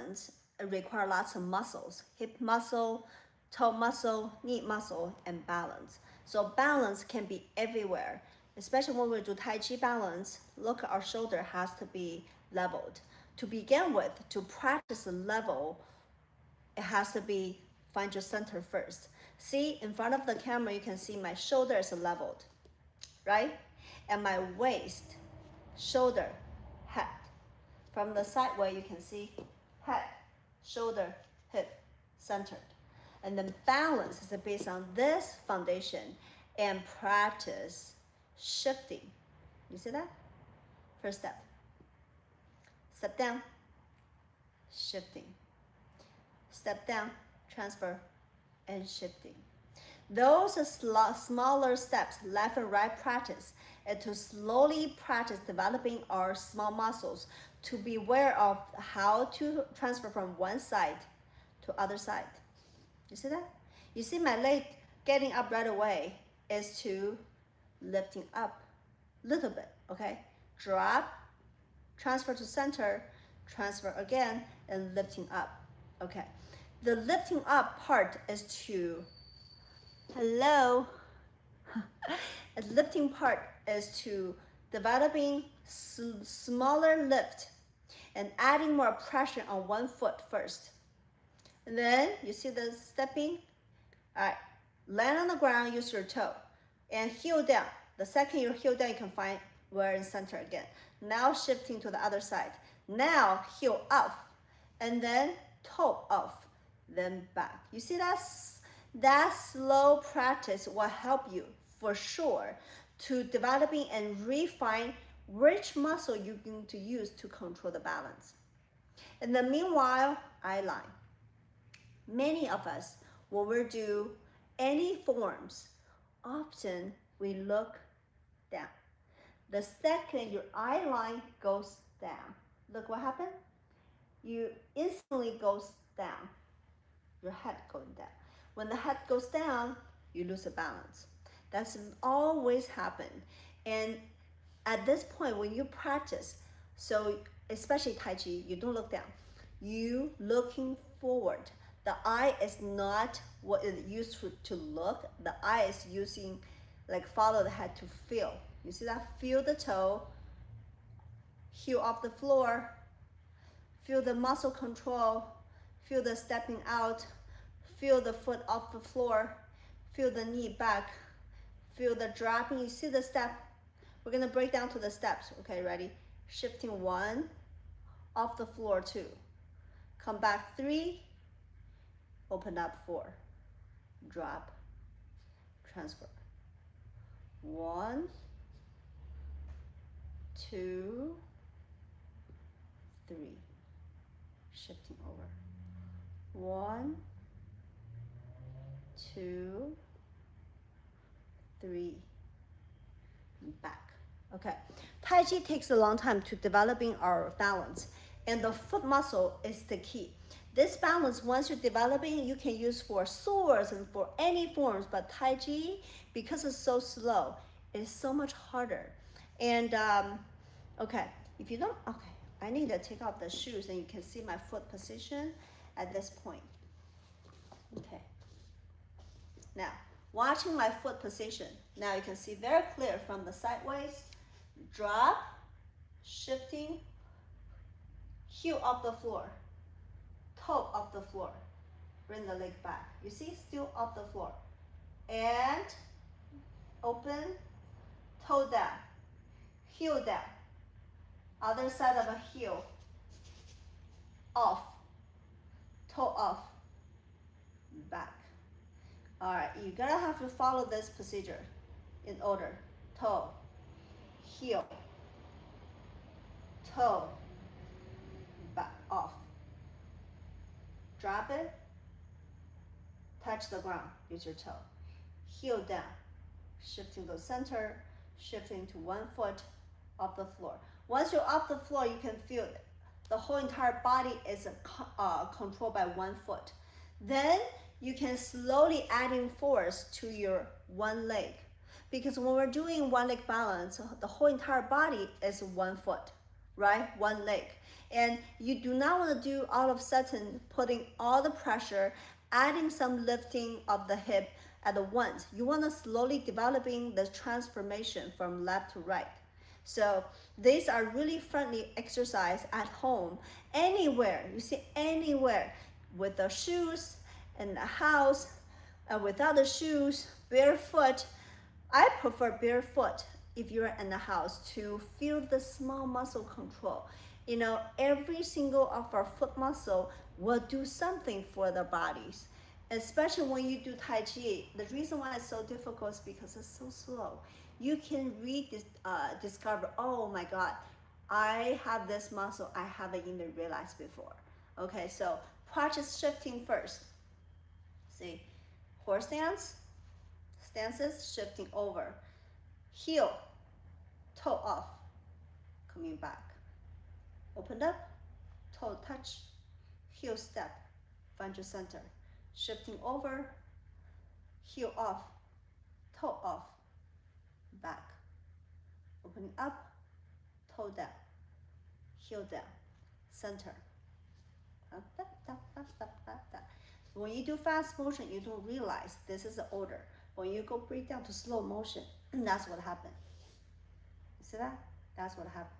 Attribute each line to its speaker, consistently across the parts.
Speaker 1: balance require lots of muscles, hip muscle, toe muscle, knee muscle, and balance. So balance can be everywhere, especially when we do Tai Chi balance. Look, our shoulder has to be leveled. To begin with, to practice the level, it has to be find your center first. See, in front of the camera, you can see my shoulder is leveled, right? And my waist, shoulder, head. From the sideway, you can see head, shoulder, hip, centered. And then balance is based on this foundation and practice shifting. You see that? First step. Step down, shifting. Step down, transfer, and shifting. Those are smaller steps, left and right practice, and to slowly practice developing our small muscles to be aware of how to transfer from one side to other side. You see that? You see my leg getting up right away is to lifting up a little bit, okay? Drop, transfer to center, transfer again, and lifting up, okay? The lifting up part is to, hello. The lifting part is to developing smaller lift and adding more pressure on one foot first. And then you see the stepping, all right, land on the ground, use your toe, and heel down. The second you heel down, you can find where in center again. Now shifting to the other side. Now heel up, and then toe off, then back. You see that slow practice will help you for sure to developing and refine which muscle you're going to use to control the balance. And then meanwhile, eye line. Many of us, when we do any forms, often we look down. The second your eye line goes down, look what happened? You instantly goes down, your head going down. When the head goes down, you lose the balance. That's always happen. And at this point, when you practice, so especially Tai Chi, you don't look down. You looking forward. The eye is not what it used to look. The eye is using, like follow the head to feel. You see that? Feel the toe, heel off the floor, feel the muscle control, feel the stepping out, feel the foot off the floor, feel the knee back, feel the dropping. You see the step? We're gonna break down to the steps. Okay, ready? Shifting 1, off the floor 2, come back 3, open up 4, drop, transfer. 1, 2, 3, shifting over. 1, 2, 3, back. Okay, Tai Chi takes a long time to developing our balance, and the foot muscle is the key. This balance, once you're developing, you can use for swords and for any forms, but Tai Chi, because it's so slow, it's so much harder. And okay, if you don't, okay, I need to take off the shoes and you can see my foot position at this point. Okay, now watching my foot position, now you can see very clear from the sideways, drop, shifting, heel off the floor, toe off the floor, bring the leg back. You see, still off the floor. And open, toe down, heel down, other side of a heel, off, toe off, back. All right, you're gonna have to follow this procedure in order. Toe, heel, toe, back, off. Drop it, touch the ground, use your toe. Heel down, shifting to the center, shifting to one foot off the floor. Once you're off the floor, you can feel it. The whole entire body is controlled by one foot. Then you can slowly adding force to your one leg. Because when we're doing one leg balance, the whole entire body is one foot, right? One leg. And you do not want to do all of a sudden putting all the pressure, adding some lifting of the hip at once. You want to slowly developing the transformation from left to right. So these are really friendly exercise at home, anywhere, you see anywhere, with the shoes, in the house, without the shoes, barefoot. I prefer barefoot if you're in the house to feel the small muscle control. You know, every single of our foot muscle will do something for the bodies. Especially when you do Tai Chi, the reason why it's so difficult is because it's so slow. You can discover, oh my God, I have this muscle I haven't even realized before. Okay, so practice shifting first. See, horse stance, stances, shifting over. Heel, toe off, coming back. Opened up, toe touch, heel step, find your center. Shifting over, heel off, toe off, back. Opening up, toe down, heel down, center. When you do fast motion, you don't realize this is the order. When you go break down to slow motion, that's what happened. You see that? That's what happened.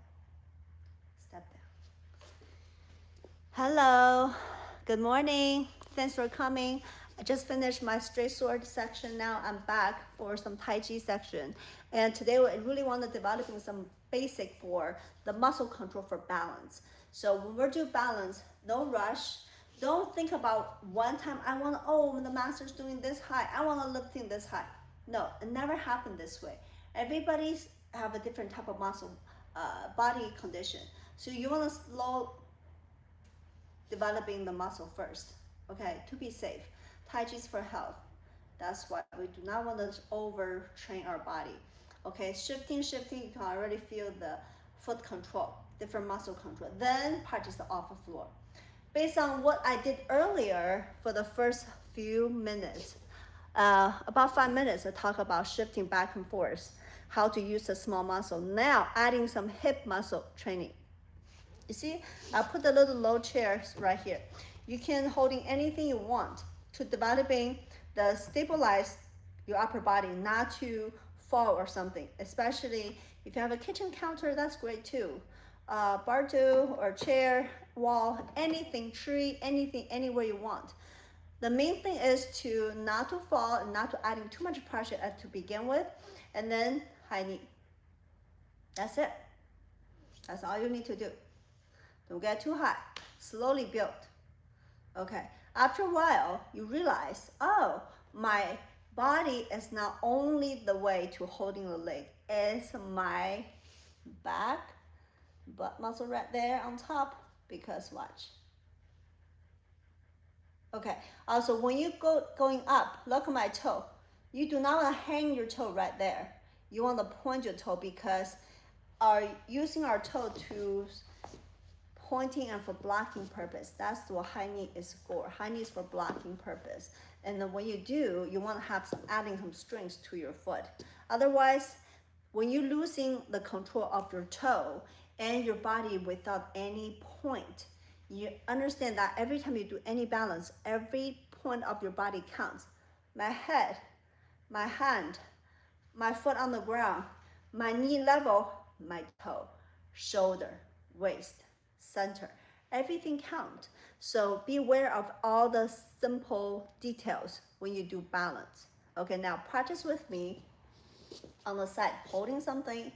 Speaker 1: Step down. Hello, good morning. Thanks for coming. I just finished my straight sword section. Now I'm back for some Tai Chi section. And today I really want to develop some basic for the muscle control for balance. So when we're doing balance, don't rush. Don't think about one time, I want to, oh, the master's doing this high, I want to lifting this high. No, it never happened this way. Everybody's have a different type of muscle, body condition. So you want to slow developing the muscle first, okay, to be safe. Tai Chi is for health. That's why we do not want to overtrain our body. Okay, shifting, you can already feel the foot control, different muscle control. Then practice the off the floor. Based on what I did earlier for the first few minutes, about 5 minutes, I talk about shifting back and forth, how to use the small muscle. Now adding some hip muscle training. You see, I put the little low chairs right here. You can holding anything you want to developing the stabilize your upper body, not to fall or something. Especially if you have a kitchen counter, that's great too. Bar stool or chair, wall, anything, tree, anything, anywhere you want. The main thing is to not to fall and not to adding too much pressure to begin with, and then high knee. That's it. That's all you need to do. Don't get too high. Slowly build. Okay. After a while, you realize, oh, my body is not only the way to holding the leg, it's my back, butt muscle right there on top, because watch. Okay, also when you going up, look at my toe. You do not want to hang your toe right there. You want to point your toe because using our toe to pointing and for blocking purpose. That's what high knee is for. High knee is for blocking purpose. And then when you do, you want to have adding some strength to your foot. Otherwise, when you're losing the control of your toe and your body without any point, you understand that every time you do any balance, every point of your body counts. My head, my hand, my foot on the ground, my knee level, my toe, shoulder, waist, center, everything counts. So be aware of all the simple details when you do balance. Okay, now practice with me on the side, holding something,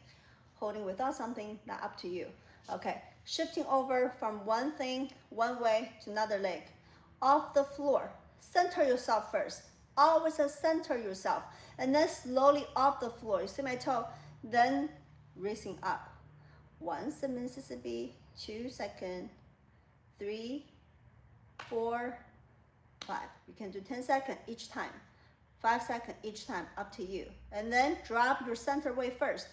Speaker 1: holding without something, not up to you. Okay, shifting over from one thing, one way to another leg. Off the floor, center yourself first. Always center yourself. And then slowly off the floor. You see my toe? Then raising up. 1 Mississippi, 2 seconds, 3, 4, 5. You can do 10 seconds each time. 5 seconds each time, up to you. And then drop your center weight first.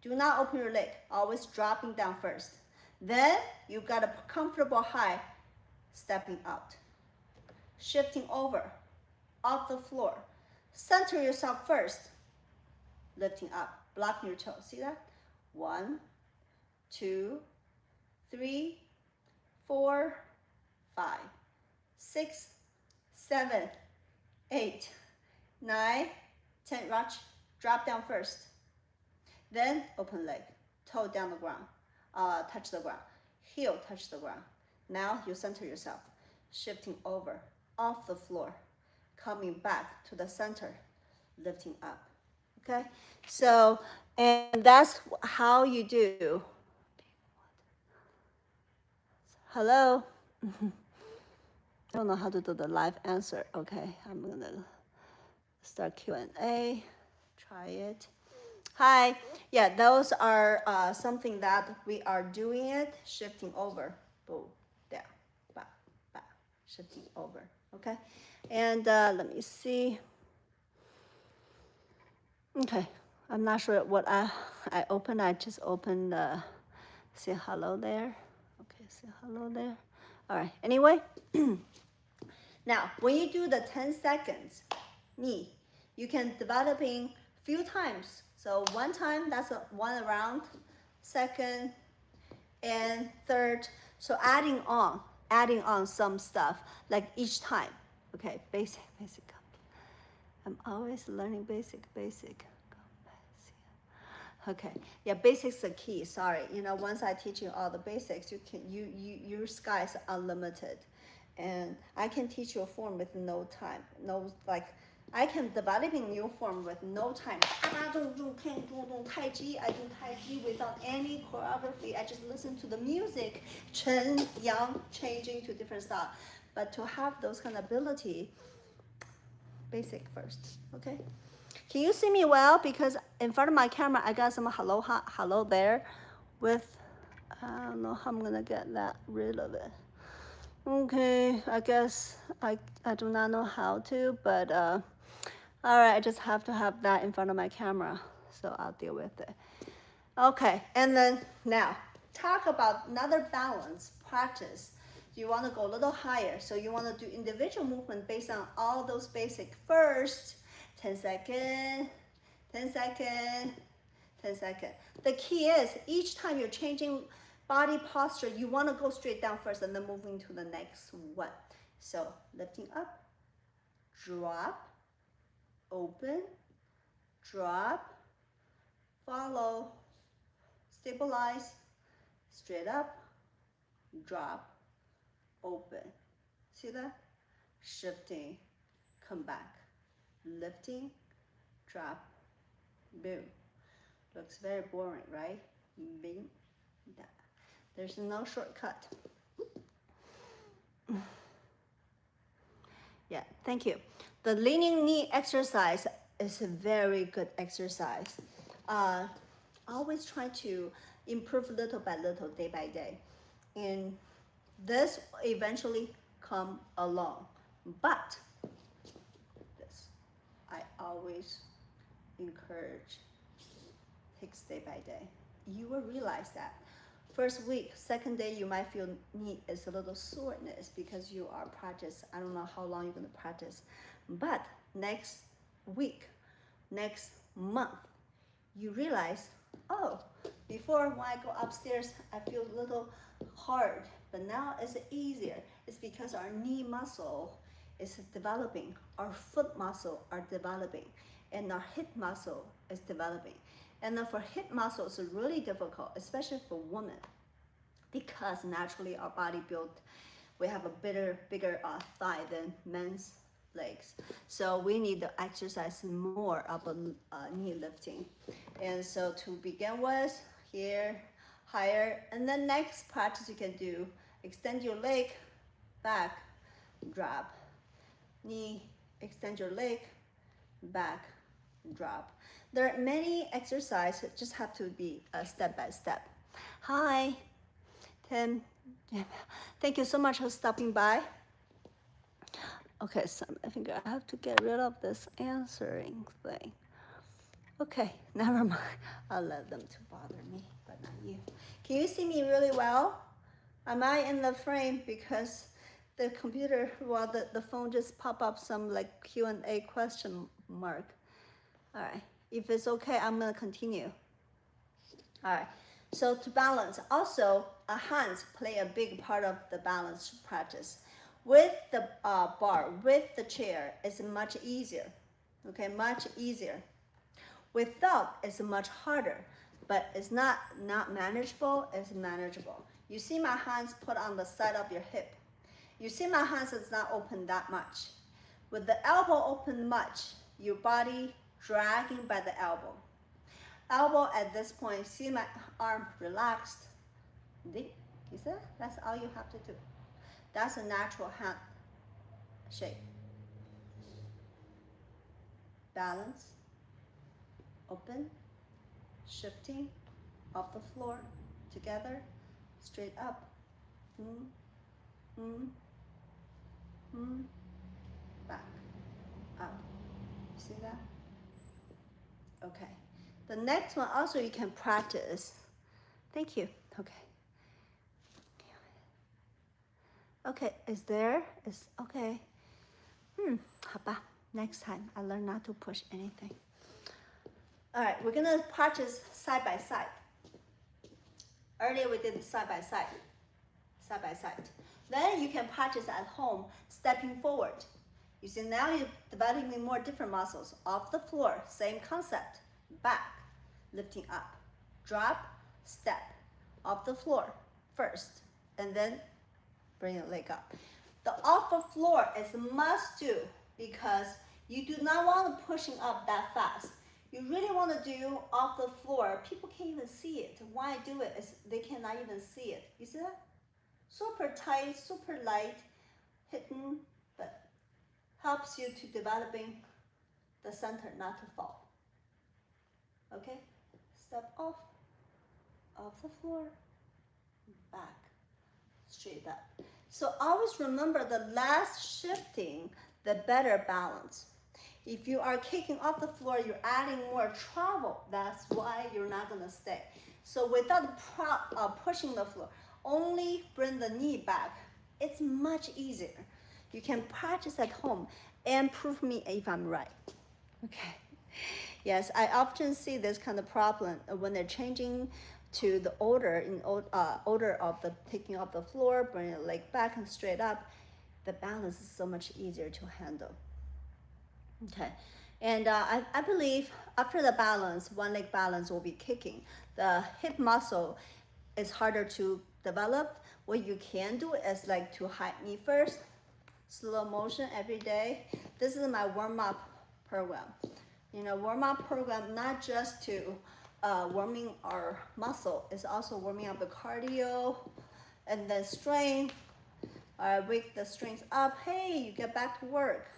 Speaker 1: Do not open your leg, always dropping down first. Then you got a comfortable high, stepping out. Shifting over, off the floor. Center yourself first, lifting up, blocking your toes. See that? 1, 2, 3, 4, 5, 6, 7, 8, 9, 10. Watch, drop down first. Then open leg, toe down the ground, touch the ground, heel touch the ground. Now you center yourself, shifting over, off the floor, coming back to the center, lifting up. Okay, so, and that's how you do. Hello? I don't know how to do the live answer. Okay, I'm gonna start Q&A. Try it. Hi. Yeah, those are something that we are doing it, shifting over. Boom, down, back, back, shifting over. Okay, and let me see. Okay, I'm not sure what I opened. I just opened. Say hello there. Okay, say hello there. All right. Anyway, now when you do the 10 seconds knee, you can developing few times. So one time, that's one round, second and third. So adding on some stuff like each time. Okay, basic. I'm always learning basic. Okay, yeah, basics are key. Sorry, once I teach you all the basics, your sky's unlimited, and I can teach you a form with no time, I can developing new form with no time. I don't do Taichi. I do Taichi without any choreography. I just listen to the music, Chen Yang changing to different style. But to have those kind of ability, basic first, okay? Can you see me well? Because in front of my camera, I got some hello there with, I don't know how I'm gonna get that rid of it. Okay, I guess I do not know how to, but all right, I just have to have that in front of my camera, so I'll deal with it. Okay, and then now, talk about another balance practice. You wanna go a little higher, so you wanna do individual movement based on all those basic first. 10 seconds, 10 seconds, 10 seconds. The key is each time you're changing body posture, you want to go straight down first and then moving to the next one. So lifting up, drop, open, drop, follow, stabilize, straight up, drop, open. See that? Shifting, come back. Lifting, drop, boom. Looks very boring, right? Boom, that. There's no shortcut. Yeah, thank you. The leaning knee exercise is a very good exercise. Always try to improve little by little, day by day. And this eventually come along. But I always encourage, takes day by day. You will realize that. First week, second day, you might feel knee is a little soreness because you are practice. I don't know how long you're gonna practice, but next week, next month, you realize, oh, before when I go upstairs, I feel a little hard, but now it's easier. It's because our knee muscle is developing, our foot muscle are developing, and our hip muscle is developing. And then for hip muscle, it's really difficult, especially for women, because naturally our body built, we have a bigger thigh than men's legs. So we need to exercise more of a knee lifting. And so to begin with, here, higher, and then next practice you can do, extend your leg, back, drop, knee, extend your leg, back, drop. There are many exercises, just have to be step by step. Hi, Tim. Thank you so much for stopping by. Okay, so I think I have to get rid of this answering thing. Okay, never mind. I'll let them to bother me, but not you. Can you see me really well? Am I in the frame? Because the computer, well, the phone just pop up some like Q&A question mark. All right, if it's okay, I'm gonna continue. All right, So to balance, also hands play a big part of the balance practice. With the bar, with the chair, it's much easier. Okay, much easier. Without, it's much harder, but it's not manageable. It's manageable. You see my hands put on the side of your hip. You see my hands is not open that much. With the elbow open much, your body dragging by the elbow. Elbow at this point, see my arm relaxed. You see that? That's all you have to do. That's a natural hand shape. Balance, open, shifting off the floor, together, straight up. Back, up. See that? Okay. The next one also you can practice. Thank you. Okay. Okay, is there? Is okay. 好吧. Next time I learn not to push anything. All right, we're gonna practice side by side. Earlier we did side by side. Then you can practice at home, stepping forward. You see now you're developing more different muscles. Off the floor, same concept. Back, lifting up. Drop, step. Off the floor first, and then bring your leg up. The off the floor is a must do because you do not want to pushing up that fast. You really want to do off the floor. People can't even see it. Why do it is they cannot even see it. You see that? Super tight, super light, hidden, but helps you to developing the center not to fall. Okay? Step off the floor, back, straight up. So always remember the less shifting, the better balance. If you are kicking off the floor, you're adding more trouble. That's why you're not gonna stay. So without pushing the floor, only bring the knee back. It's much easier. You can practice at home and prove me if I'm right. Okay. Yes, I often see this kind of problem when they're changing to the order of the taking off the floor, bring the leg back and straight up. The balance is so much easier to handle. Okay, and I believe after the balance, one leg balance will be kicking. The hip muscle is harder to develop. What you can do is like to high knee first, slow motion every day. This is my warm-up program. You know, warm-up program not just to warming our muscle, it's also warming up the cardio and then strength. Wake the strength up. Hey, you get back to work.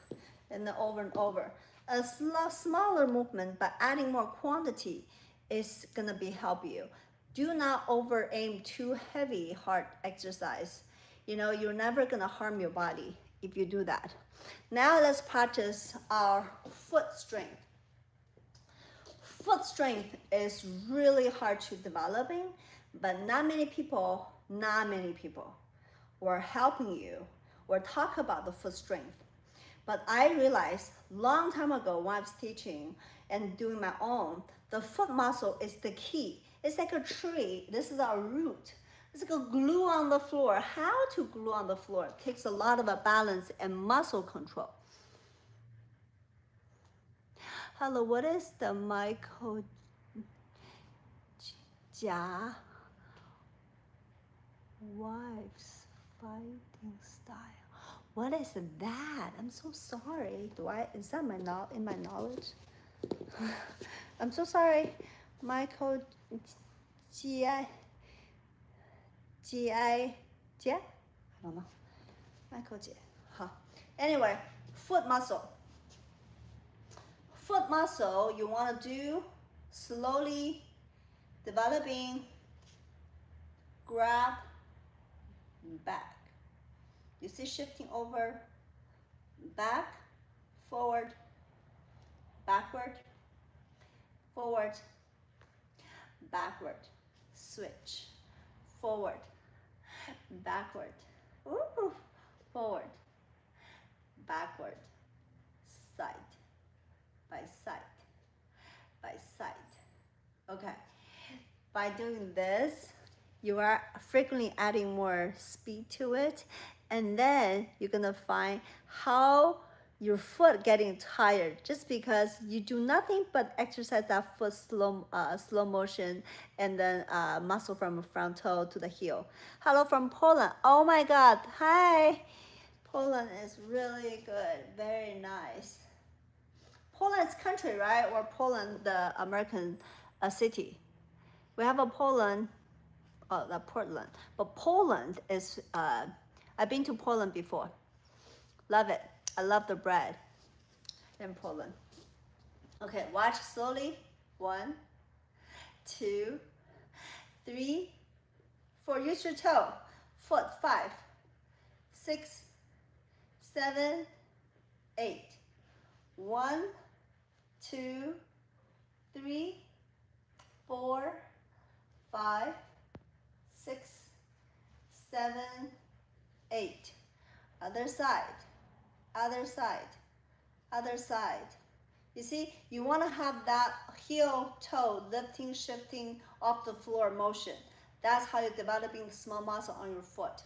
Speaker 1: And then over and over. A smaller movement, but adding more quantity is gonna be help you. Do not over aim too heavy, hard exercise. You know, you're never gonna harm your body if you do that. Now let's practice our foot strength. Foot strength is really hard to developing, but not many people were helping you or talk about the foot strength. But I realized long time ago when I was teaching and doing my own, the foot muscle is the key. It's like a tree. This is our root. It's like a glue on the floor. How to glue on the floor takes a lot of balance and muscle control. Hello, what is the Michael Jia wife's fighting style? What is that? I'm so sorry. Is that in my knowledge? I'm so sorry. Michael Jia? I don't know. Michael Jia. Huh. Anyway, foot muscle. Foot muscle, you want to do slowly developing, grab, back. You see shifting over, back, forward, backward, forward, backward, switch, forward, backward, ooh, forward, backward, side, by side, by side. Okay, by doing this, you are frequently adding more speed to it, and then you're gonna find how your foot getting tired just because you do nothing but exercise that foot slow motion, and then muscle from front toe to the heel. Hello from Poland. Oh my God. Hi. Poland is really good. Very nice. Poland's country, right? Or Poland, the American city. We have a Poland, the Portland, but Poland is. I've been to Poland before. Love it. I love the bread in Poland. Okay, watch slowly. 1, 2, 3, 4. Use your toe. Foot. 5, 6, 7, 8. 1, 2, 3, 4, 5, 6, 7, 8. Other side, other side, other side. You see, you want to have that heel toe lifting, shifting off the floor motion. That's how you're developing small muscle on your foot.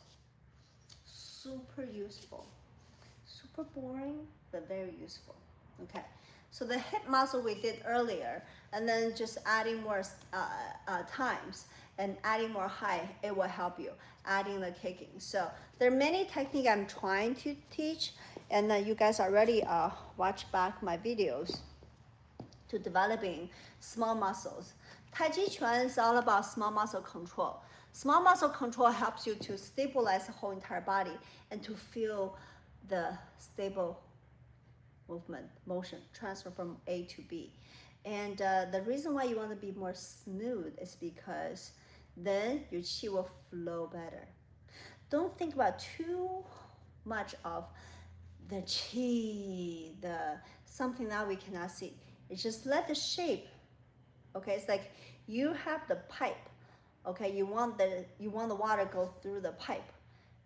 Speaker 1: Super useful. Super boring, but very useful. Okay, so the hip muscle we did earlier, and then just adding more times and adding more height, it will help you. Adding the kicking. So there are many techniques I'm trying to teach, and you guys already watch back my videos to developing small muscles. Taichi Chuan is all about small muscle control. Small muscle control helps you to stabilize the whole entire body and to feel the stable movement, motion, transfer from A to B. And the reason why you want to be more smooth is because then your qi will flow better. Don't think about too much of the qi, the something that we cannot see. It's just let the shape. Okay, it's like you have the pipe. Okay, you want the water go through the pipe,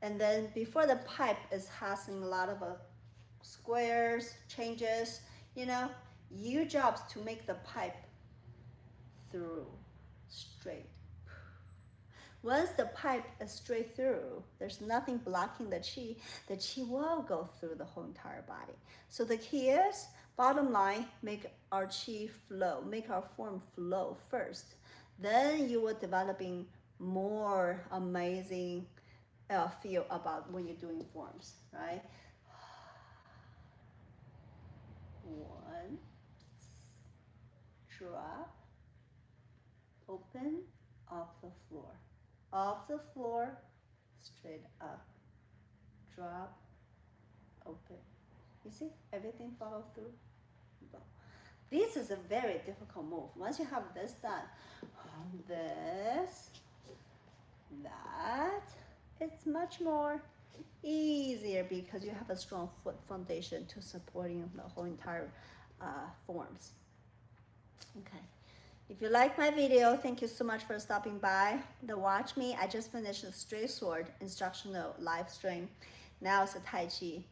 Speaker 1: and then before the pipe is having a lot of squares, changes, your job's to make the pipe through straight. Once the pipe is straight through, there's nothing blocking the qi will go through the whole entire body. So the key is, bottom line, make our qi flow, make our form flow first. Then you will developing more amazing feel about when you're doing forms, right? 1, drop, open, off the floor, straight up, drop, open. You see, everything follow through. Go. This is a very difficult move. Once you have this done, this, that, it's much more easier because you have a strong foot foundation to supporting the whole entire forms. Okay. If you like my video, thank you so much for stopping by to watch me. I just finished the straight sword instructional live stream. Now it's a Tai Chi.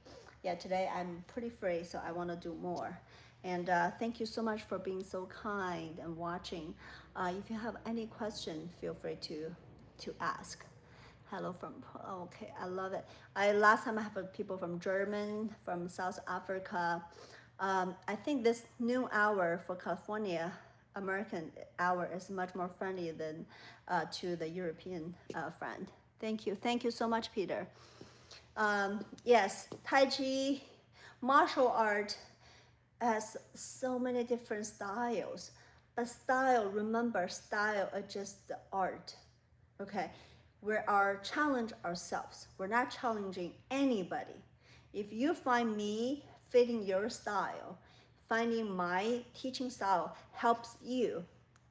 Speaker 1: Yeah, today I'm pretty free, so I want to do more. And thank you so much for being so kind and watching. If you have any question, feel free to ask. Hello from, okay, I love it. Last time I have people from Germany, from South Africa. I think this new hour for California, American hour is much more friendly than to the European friend. Thank you so much, Peter. Yes, Tai Chi, martial art has so many different styles, but remember, style is just the art, okay? We are challenge ourselves. We're not challenging anybody. If you find me fitting your style, finding my teaching style helps you,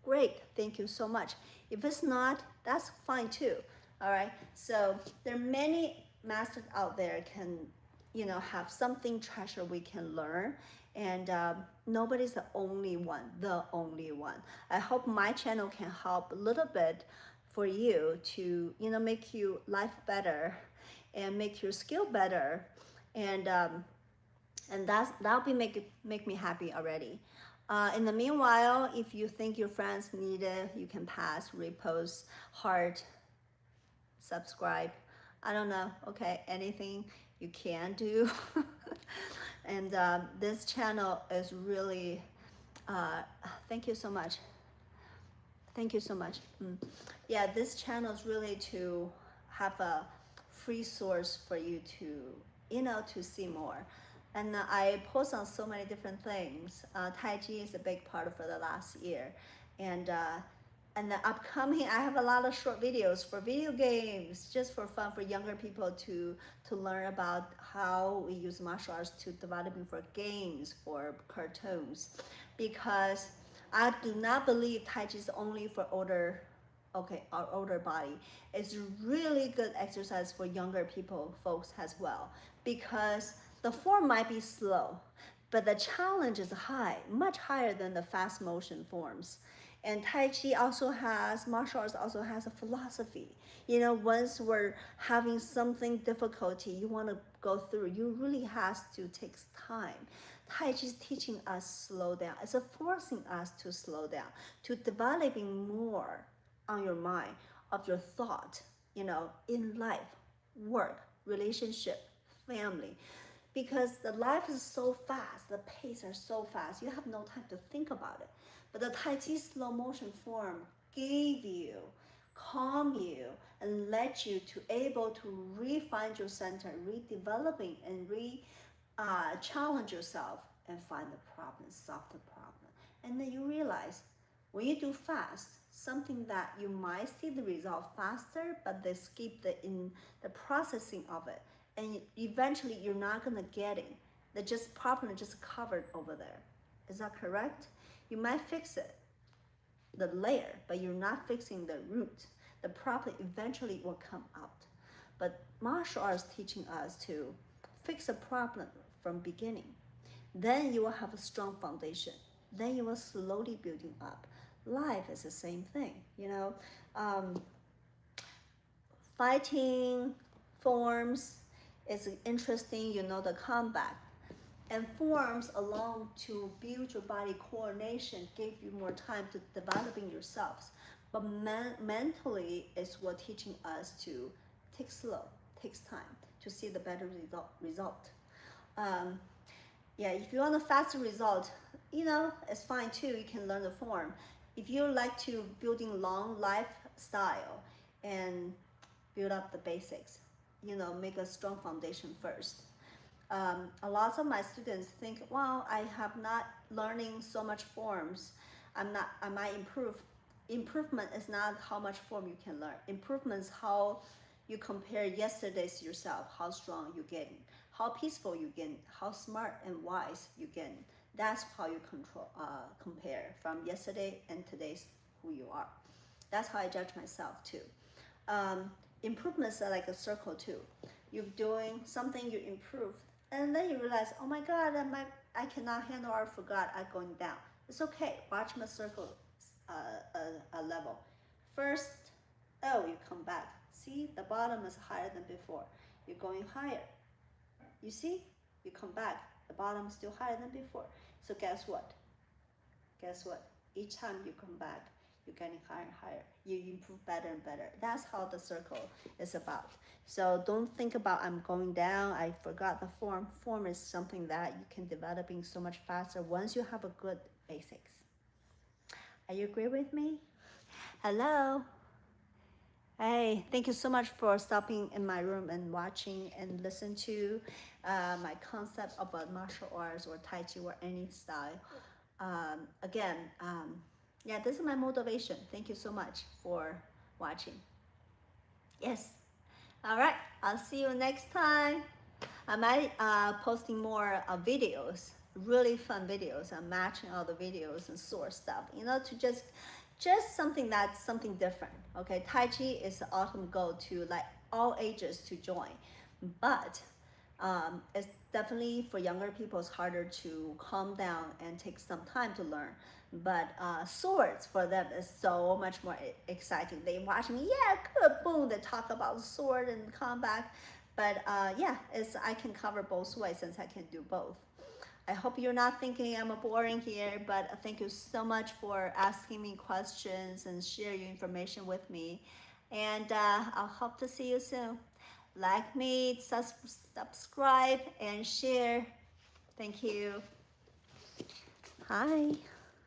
Speaker 1: great, thank you so much. If it's not, that's fine too, all right? So there are many masters out there can, have something treasure we can learn, and nobody's the only one. I hope my channel can help a little bit for you to, make your life better and make your skill better, and that'll be make me happy already. In the meanwhile, if you think your friends need it, you can pass, repost, heart, subscribe. I don't know, okay, anything you can do. And this channel is really, uh, thank you so much. Thank you so much. Yeah, this channel is really to have a free source for you to, to see more. And I post on so many different things. Taichi is a big part for the last year. And and the upcoming, I have a lot of short videos for video games, just for fun, for younger people to learn about how we use martial arts to developing for games, for cartoons, because I do not believe Tai Chi is only for older, okay, our older body. It's really good exercise for younger people, folks as well, because the form might be slow, but the challenge is high, much higher than the fast motion forms. And Tai Chi also has, martial arts also has a philosophy. Once we're having something difficulty you want to go through, you really has to take time. Tai Chi is teaching us slow down. It's forcing us to slow down, to developing more on your mind, of your thought, in life, work, relationship, family. Because the life is so fast, the pace are so fast, you have no time to think about it. But the Tai Chi slow motion form gave you, calm you, and let you to able to re-find your center, redeveloping and challenge yourself and find the problem, solve the problem. And then you realize when you do fast, something that you might see the result faster, but they skip the processing of it. And eventually you're not gonna get it. The just problem just covered over there. Is that correct? You might fix it, the layer, but you're not fixing the root. The problem eventually will come out. But martial arts teaching us to fix a problem from beginning. Then you will have a strong foundation. Then you will slowly building up. Life is the same thing, fighting forms is interesting, the combat. And forms alone to build your body coordination, give you more time to developing yourselves. But mentally is what teaching us to take slow, takes time to see the better result. Yeah, if you want a faster result, it's fine too. You can learn the form. If you like to building long lifestyle and build up the basics, make a strong foundation first. A lot of my students think, wow, I have not learning so much forms. I might improve. Improvement is not how much form you can learn. Improvement is how you compare yesterday's yourself, how strong you getting, how peaceful you getting, how smart and wise you getting. That's how you compare from yesterday and today's who you are. That's how I judge myself too. Improvements are like a circle too. You're doing something, you improve, and then you realize, oh my God, I cannot handle or forgot I'm going down. It's okay. Watch my circle level. First, oh, you come back. See, the bottom is higher than before. You're going higher. You see, you come back. The bottom is still higher than before. So guess what? Guess what? Each time you come back, you're getting higher and higher. You improve better and better. That's how the circle is about. So don't think about I'm going down, I forgot the form. Form is something that you can developing so much faster once you have a good basics. Are you agree with me? Hello. Hey, thank you so much for stopping in my room and watching and listen to my concept about martial arts or Tai Chi or any style. Again, yeah, this is my motivation. Thank you so much for watching. Yes. All right. I'll see you next time. I might posting more videos, really fun videos. I'm matching all the videos and source stuff, to just something that's something different. Okay, Tai Chi is the ultimate goal to like all ages to join, but it's definitely for younger people. It's harder to calm down and take some time to learn. But swords for them is so much more exciting. They watch me, yeah, good, boom. They talk about sword and combat. But yeah, I can cover both ways since I can do both. I hope you're not thinking I'm boring here, but thank you so much for asking me questions and share your information with me. And I'll hope to see you soon. Like me, subscribe, and share. Thank you. Hi.